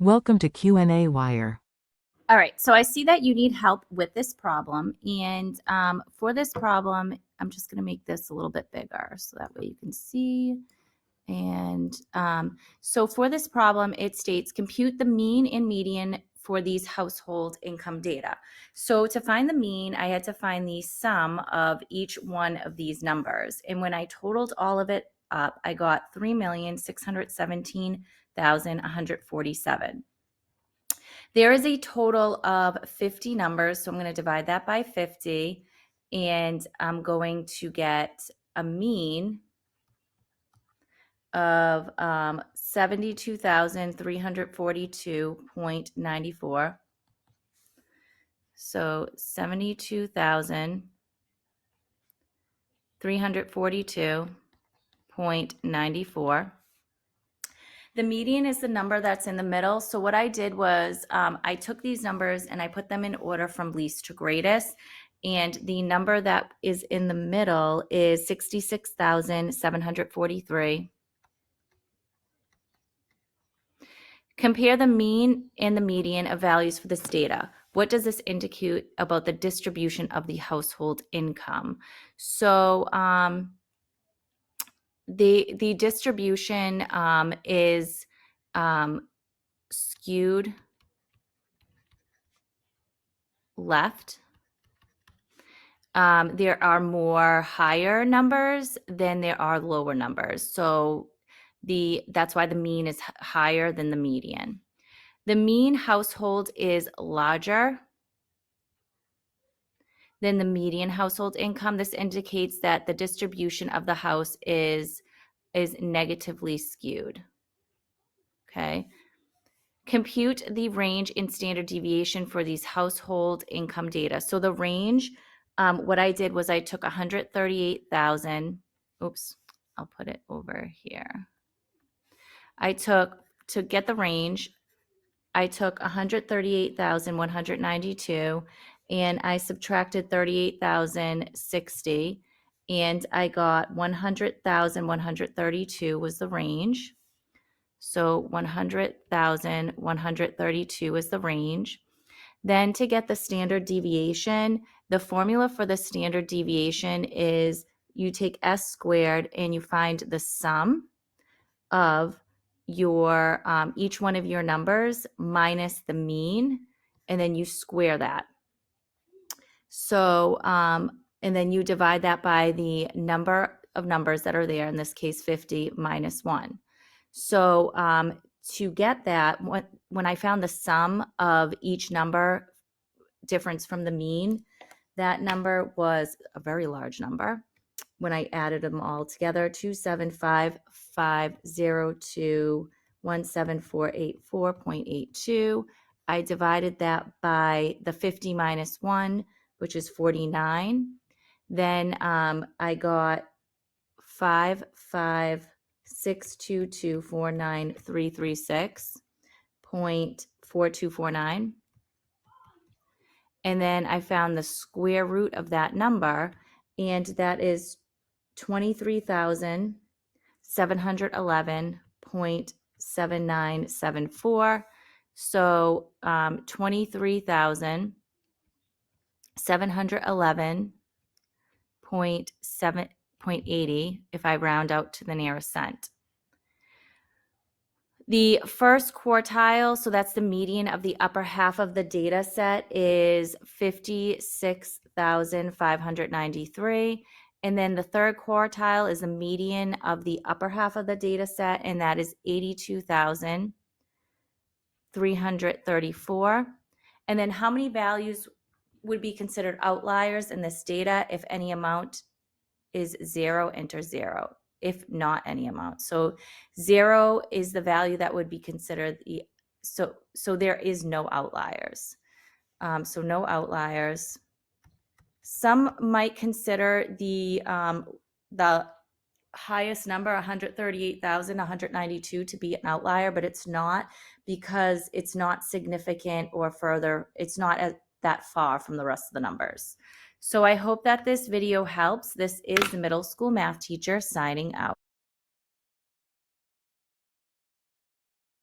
Welcome to qnawire. All right, so I see that you need help with this problem. And for this problem, I'm just going to make this a little bit bigger so that way you can see. And so for this problem, it states compute the mean and median for these household income data. So to find the mean, I had to find the sum of each one of these numbers. And when I totaled all of it up, I got 3,617,147. There is a total of 50 numbers, so I'm going to divide that by 50, and I'm going to get a mean of 72,342.94. So 72,342.94. The median is the number that's in the middle. So what I did was I took these numbers and I put them in order from least to greatest. And the number that is in the middle is 66,743. Compare the mean and the median of values for this data. What does this indicate about the distribution of the household income? So the distribution is skewed left. There are more higher numbers than there are lower numbers. So that's why the mean is higher than the median. The mean household is larger than the median household income. This indicates that the distribution of the house is negatively skewed. Okay. Compute the range in standard deviation for these household income data. So the range, what I did was I took 138,000. Oops, I'll put it over here. To get the range, I took 138,192 and I subtracted 38,060 and I got 100,132 was the range. So 100,132 is the range. Then to get the standard deviation, the formula for the standard deviation is you take S squared and you find the sum of your each one of your numbers minus the mean, and then you square that. So, and then you divide that by the number of numbers that are there, in this case 50 minus 1. So to get that, when I found the sum of each number difference from the mean, that number was a very large number. When I added them all together, 275,502,17484.82. I divided that by the 50 minus 1, which is 49. Then I got 5,562,249,336.4249. And then I found the square root of that number, and that is 23,711.7974. So 23,711.80 if I round out to the nearest cent. The first quartile, so that's the median of the upper half of the data set, is 56,593. And then the third quartile is the median of the upper half of the data set, and that is 82,334. And then how many values would be considered outliers in this data? If any amount is 0, enter 0. If not any amount. So 0 is the value that would be considered so there is no outliers. So no outliers. Some might consider the highest number, 138,192, to be an outlier, but it's not, because it's not significant or further. It's not that far from the rest of the numbers. So I hope that this video helps. This is the middle school math teacher signing out.